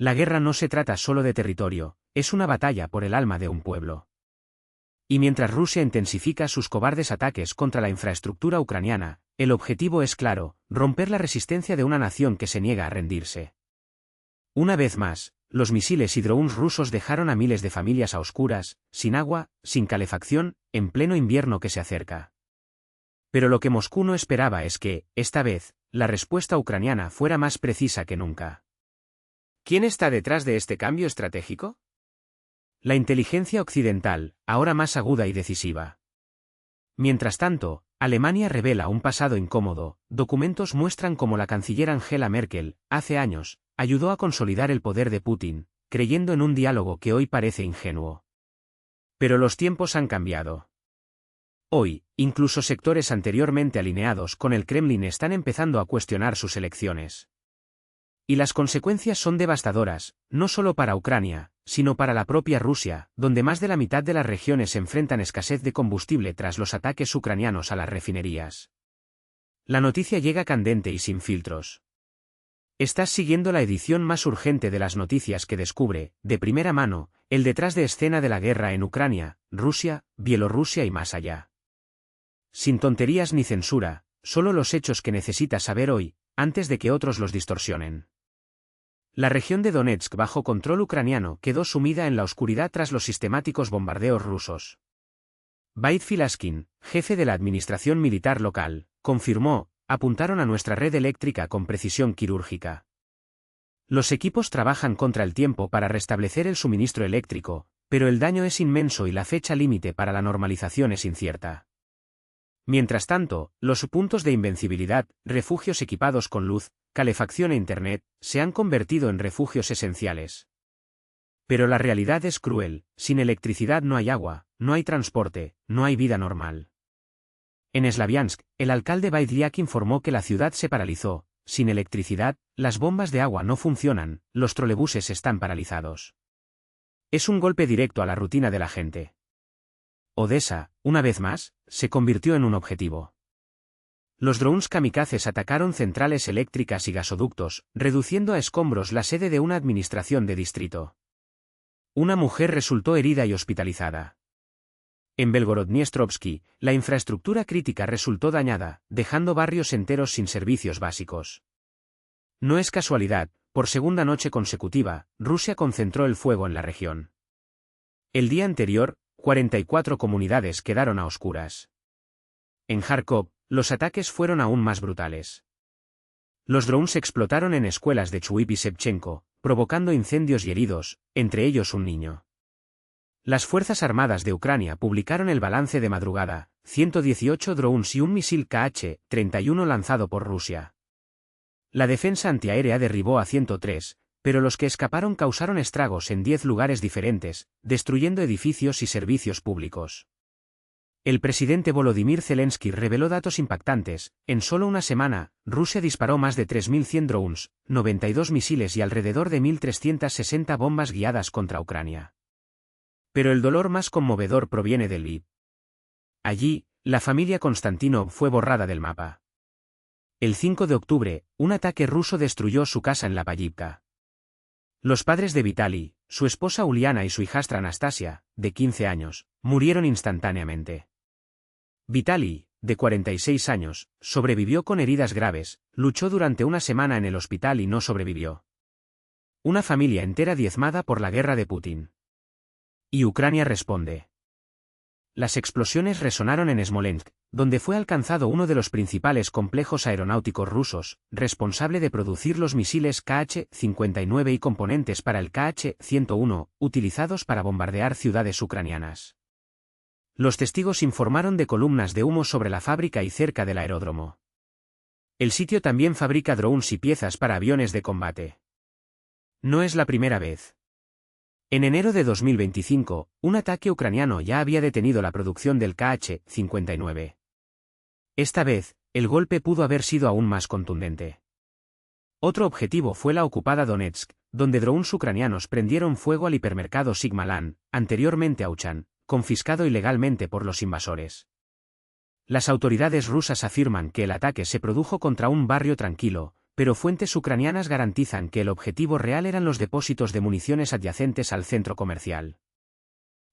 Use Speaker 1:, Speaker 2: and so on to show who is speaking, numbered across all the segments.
Speaker 1: La guerra no se trata solo de territorio, es una batalla por el alma de un pueblo. Y mientras Rusia intensifica sus cobardes ataques contra la infraestructura ucraniana, el objetivo es claro: romper la resistencia de una nación que se niega a rendirse. Una vez más, los misiles y drones rusos dejaron a miles de familias a oscuras, sin agua, sin calefacción, en pleno invierno que se acerca. Pero lo que Moscú no esperaba es que, esta vez, la respuesta ucraniana fuera más precisa que nunca. ¿Quién está detrás de este cambio estratégico? La inteligencia occidental, ahora más aguda y decisiva. Mientras tanto, Alemania revela un pasado incómodo. Documentos muestran cómo la canciller Angela Merkel, hace años, ayudó a consolidar el poder de Putin, creyendo en un diálogo que hoy parece ingenuo. Pero los tiempos han cambiado. Hoy, incluso sectores anteriormente alineados con el Kremlin están empezando a cuestionar sus elecciones. Y las consecuencias son devastadoras, no solo para Ucrania, sino para la propia Rusia, donde más de la mitad de las regiones enfrentan escasez de combustible tras los ataques ucranianos a las refinerías. La noticia llega candente y sin filtros. Estás siguiendo la edición más urgente de las noticias que descubre, de primera mano, el detrás de escena de la guerra en Ucrania, Rusia, Bielorrusia y más allá. Sin tonterías ni censura, solo los hechos que necesitas saber hoy, antes de que otros los distorsionen. La región de Donetsk bajo control ucraniano quedó sumida en la oscuridad tras los sistemáticos bombardeos rusos. Vaid Filaskin, jefe de la administración militar local, confirmó: apuntaron a nuestra red eléctrica con precisión quirúrgica. Los equipos trabajan contra el tiempo para restablecer el suministro eléctrico, pero el daño es inmenso y la fecha límite para la normalización es incierta. Mientras tanto, los puntos de invencibilidad, refugios equipados con luz, calefacción e Internet, se han convertido en refugios esenciales. Pero la realidad es cruel: sin electricidad no hay agua, no hay transporte, no hay vida normal. En Slaviansk, el alcalde Vaidliak informó que la ciudad se paralizó: sin electricidad, las bombas de agua no funcionan, los trolebuses están paralizados. Es un golpe directo a la rutina de la gente. Odessa, una vez más, se convirtió en un objetivo. Los drones kamikazes atacaron centrales eléctricas y gasoductos, reduciendo a escombros la sede de una administración de distrito. Una mujer resultó herida y hospitalizada. En Belgorodniestrovsky, la infraestructura crítica resultó dañada, dejando barrios enteros sin servicios básicos. No es casualidad: por segunda noche consecutiva, Rusia concentró el fuego en la región. El día anterior, 44 comunidades quedaron a oscuras. En Kharkov, los ataques fueron aún más brutales. Los drones explotaron en escuelas de Chuip y Shevchenko, provocando incendios y heridos, entre ellos un niño. Las Fuerzas Armadas de Ucrania publicaron el balance de madrugada: 118 drones y un misil Kh-31 lanzado por Rusia. La defensa antiaérea derribó a 103, pero los que escaparon causaron estragos en 10 lugares diferentes, destruyendo edificios y servicios públicos. El presidente Volodymyr Zelensky reveló datos impactantes: en solo una semana, Rusia disparó más de 3.100 drones, 92 misiles y alrededor de 1.360 bombas guiadas contra Ucrania. Pero el dolor más conmovedor proviene del Lviv. Allí, la familia Konstantinov fue borrada del mapa. El 5 de octubre, un ataque ruso destruyó su casa en Lapayivka. Los padres de Vitaly, su esposa Uliana y su hijastra Anastasia, de 15 años, murieron instantáneamente. Vitaly, de 46 años, sobrevivió con heridas graves, luchó durante una semana en el hospital y no sobrevivió. Una familia entera diezmada por la guerra de Putin. Y Ucrania responde. Las explosiones resonaron en Smolensk, donde fue alcanzado uno de los principales complejos aeronáuticos rusos, responsable de producir los misiles Kh-59 y componentes para el Kh-101, utilizados para bombardear ciudades ucranianas. Los testigos informaron de columnas de humo sobre la fábrica y cerca del aeródromo. El sitio también fabrica drones y piezas para aviones de combate. No es la primera vez. En enero de 2025, un ataque ucraniano ya había detenido la producción del Kh-59. Esta vez, el golpe pudo haber sido aún más contundente. Otro objetivo fue la ocupada Donetsk, donde drones ucranianos prendieron fuego al hipermercado Sigmalan, anteriormente Auchan, confiscado ilegalmente por los invasores. Las autoridades rusas afirman que el ataque se produjo contra un barrio tranquilo, pero fuentes ucranianas garantizan que el objetivo real eran los depósitos de municiones adyacentes al centro comercial.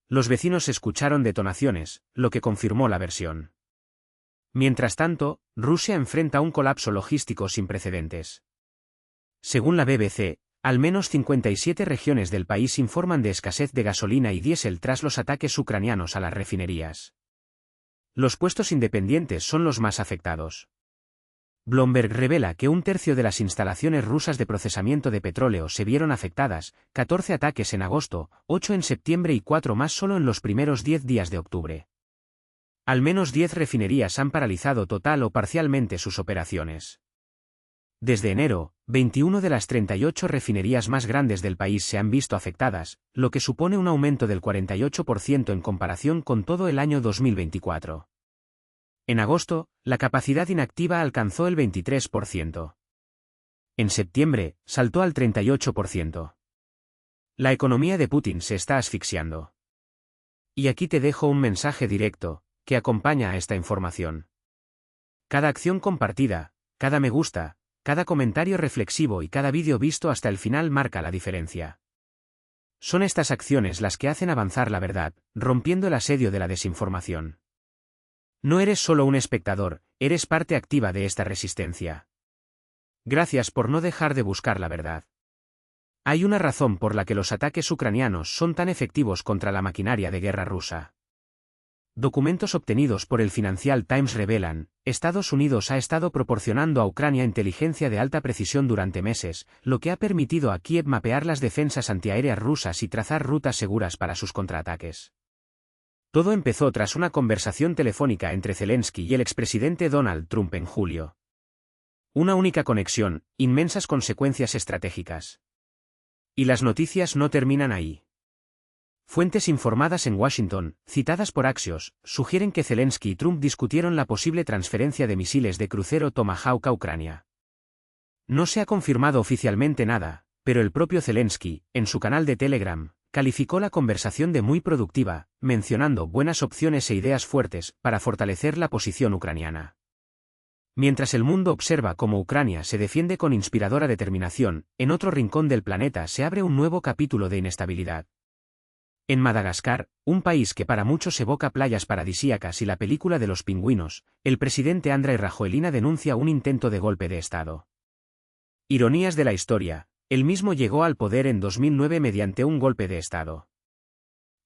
Speaker 1: Los vecinos escucharon detonaciones, lo que confirmó la versión. Mientras tanto, Rusia enfrenta un colapso logístico sin precedentes. Según la BBC, al menos 57 regiones del país informan de escasez de gasolina y diésel tras los ataques ucranianos a las refinerías. Los puestos independientes son los más afectados. Bloomberg revela que un tercio de las instalaciones rusas de procesamiento de petróleo se vieron afectadas, 14 ataques en agosto, 8 en septiembre y 4 más solo en los primeros 10 días de octubre. Al menos 10 refinerías han paralizado total o parcialmente sus operaciones. Desde enero, 21 de las 38 refinerías más grandes del país se han visto afectadas, lo que supone un aumento del 48% en comparación con todo el año 2024. En agosto, la capacidad inactiva alcanzó el 23%. En septiembre, saltó al 38%. La economía de Putin se está asfixiando. Y aquí te dejo un mensaje directo, que acompaña a esta información. Cada acción compartida, cada me gusta, cada comentario reflexivo y cada vídeo visto hasta el final marca la diferencia. Son estas acciones las que hacen avanzar la verdad, rompiendo el asedio de la desinformación. No eres solo un espectador, eres parte activa de esta resistencia. Gracias por no dejar de buscar la verdad. Hay una razón por la que los ataques ucranianos son tan efectivos contra la maquinaria de guerra rusa. Documentos obtenidos por el Financial Times revelan, Estados Unidos ha estado proporcionando a Ucrania inteligencia de alta precisión durante meses, lo que ha permitido a Kiev mapear las defensas antiaéreas rusas y trazar rutas seguras para sus contraataques. Todo empezó tras una conversación telefónica entre Zelensky y el expresidente Donald Trump en julio. Una única conexión, inmensas consecuencias estratégicas. Y las noticias no terminan ahí. Fuentes informadas en Washington, citadas por Axios, sugieren que Zelensky y Trump discutieron la posible transferencia de misiles de crucero Tomahawk a Ucrania. No se ha confirmado oficialmente nada, pero el propio Zelensky, en su canal de Telegram, calificó la conversación de muy productiva, mencionando buenas opciones e ideas fuertes para fortalecer la posición ucraniana. Mientras el mundo observa cómo Ucrania se defiende con inspiradora determinación, en otro rincón del planeta se abre un nuevo capítulo de inestabilidad. En Madagascar, un país que para muchos evoca playas paradisíacas y la película de los pingüinos, el presidente Andry Rajoelina denuncia un intento de golpe de Estado. Ironías de la historia, él mismo llegó al poder en 2009 mediante un golpe de Estado.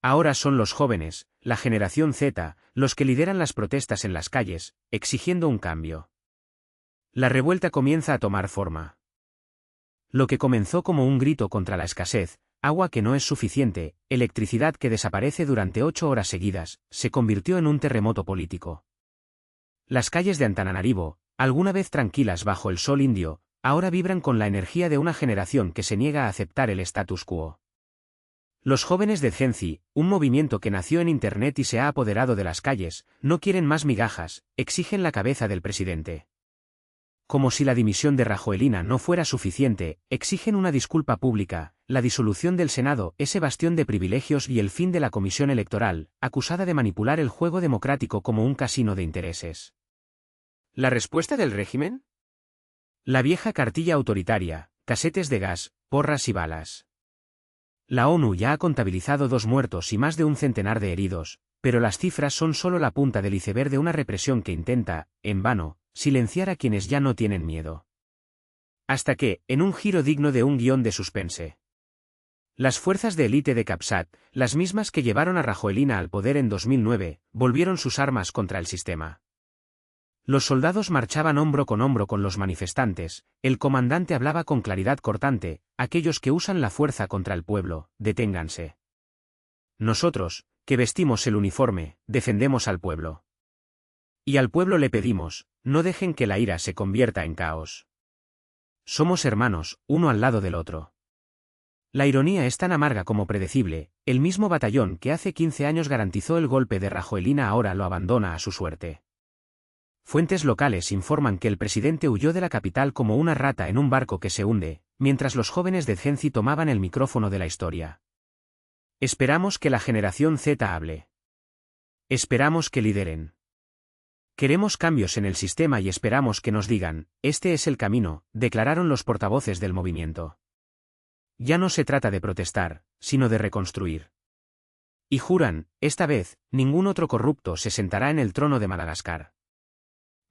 Speaker 1: Ahora son los jóvenes, la generación Z, los que lideran las protestas en las calles, exigiendo un cambio. La revuelta comienza a tomar forma. Lo que comenzó como un grito contra la escasez, agua que no es suficiente, electricidad que desaparece durante 8 horas seguidas, se convirtió en un terremoto político. Las calles de Antananarivo, alguna vez tranquilas bajo el sol indio, ahora vibran con la energía de una generación que se niega a aceptar el status quo. Los jóvenes de Gen Z, un movimiento que nació en Internet y se ha apoderado de las calles, no quieren más migajas, exigen la cabeza del presidente. Como si la dimisión de Rajoelina no fuera suficiente, exigen una disculpa pública, la disolución del Senado, ese bastión de privilegios y el fin de la Comisión Electoral, acusada de manipular el juego democrático como un casino de intereses. ¿La respuesta del régimen? La vieja cartilla autoritaria, casetes de gas, porras y balas. La ONU ya ha contabilizado 2 muertos y más de un centenar de heridos, pero las cifras son solo la punta del iceberg de una represión que intenta, en vano, silenciar a quienes ya no tienen miedo. Hasta que, en un giro digno de un guión de suspense, las fuerzas de élite de Capsat, las mismas que llevaron a Rajoelina al poder en 2009, volvieron sus armas contra el sistema. Los soldados marchaban hombro con los manifestantes, el comandante hablaba con claridad cortante, aquellos que usan la fuerza contra el pueblo, deténganse. Nosotros, que vestimos el uniforme, defendemos al pueblo. Y al pueblo le pedimos, no dejen que la ira se convierta en caos. Somos hermanos, uno al lado del otro. La ironía es tan amarga como predecible, el mismo batallón que hace 15 años garantizó el golpe de Rajoelina ahora lo abandona a su suerte. Fuentes locales informan que el presidente huyó de la capital como una rata en un barco que se hunde, mientras los jóvenes de Gen Z tomaban el micrófono de la historia. Esperamos que la generación Z hable. Esperamos que lideren. Queremos cambios en el sistema y esperamos que nos digan, este es el camino, declararon los portavoces del movimiento. Ya no se trata de protestar, sino de reconstruir. Y juran, esta vez, ningún otro corrupto se sentará en el trono de Madagascar.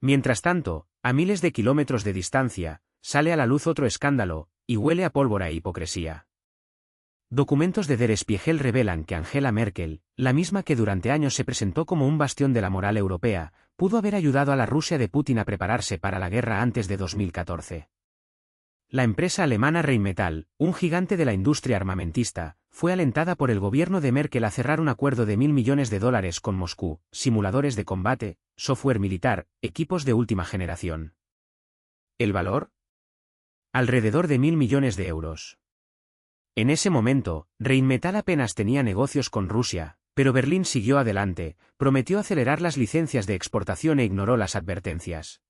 Speaker 1: Mientras tanto, a miles de kilómetros de distancia, sale a la luz otro escándalo, y huele a pólvora e hipocresía. Documentos de Der Spiegel revelan que Angela Merkel, la misma que durante años se presentó como un bastión de la moral europea, pudo haber ayudado a la Rusia de Putin a prepararse para la guerra antes de 2014. La empresa alemana Rheinmetall, un gigante de la industria armamentista, fue alentada por el gobierno de Merkel a cerrar un acuerdo de $1.000 millones con Moscú, simuladores de combate, software militar, equipos de última generación. ¿El valor? Alrededor de 1.000 millones de euros. En ese momento, Rheinmetall apenas tenía negocios con Rusia, pero Berlín siguió adelante, prometió acelerar las licencias de exportación e ignoró las advertencias.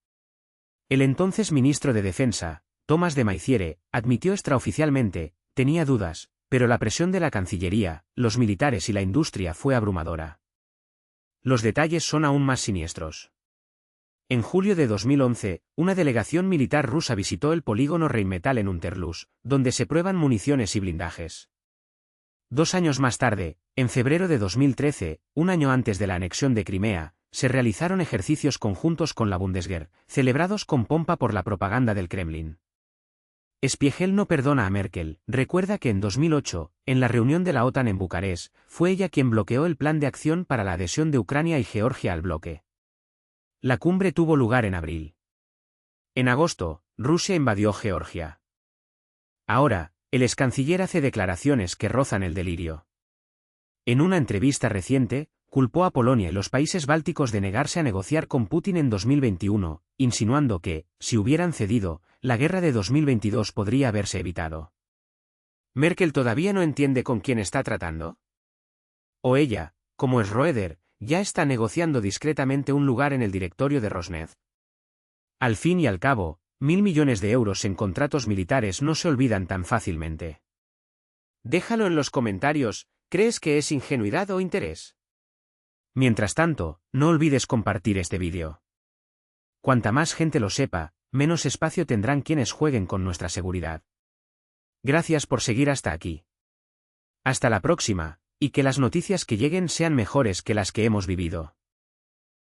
Speaker 1: El entonces ministro de Defensa, Thomas de Maizière, admitió extraoficialmente, tenía dudas, pero la presión de la Cancillería, los militares y la industria fue abrumadora. Los detalles son aún más siniestros. En julio de 2011, una delegación militar rusa visitó el polígono Rheinmetall en Unterlüß, donde se prueban municiones y blindajes. 2 años más tarde, en febrero de 2013, un año antes de la anexión de Crimea, se realizaron ejercicios conjuntos con la Bundeswehr, celebrados con pompa por la propaganda del Kremlin. Spiegel no perdona a Merkel, recuerda que en 2008, en la reunión de la OTAN en Bucarest, fue ella quien bloqueó el plan de acción para la adhesión de Ucrania y Georgia al bloque. La cumbre tuvo lugar en abril. En agosto, Rusia invadió Georgia. Ahora, el excanciller hace declaraciones que rozan el delirio. En una entrevista reciente, culpó a Polonia y los países bálticos de negarse a negociar con Putin en 2021, insinuando que, si hubieran cedido, la guerra de 2022 podría haberse evitado. ¿Merkel todavía no entiende con quién está tratando? ¿O ella, como Schröder, ya está negociando discretamente un lugar en el directorio de Rosneft? Al fin y al cabo, 1.000 millones de euros en contratos militares no se olvidan tan fácilmente. Déjalo en los comentarios, ¿crees que es ingenuidad o interés? Mientras tanto, no olvides compartir este vídeo. Cuanta más gente lo sepa, menos espacio tendrán quienes jueguen con nuestra seguridad. Gracias por seguir hasta aquí. Hasta la próxima, y que las noticias que lleguen sean mejores que las que hemos vivido.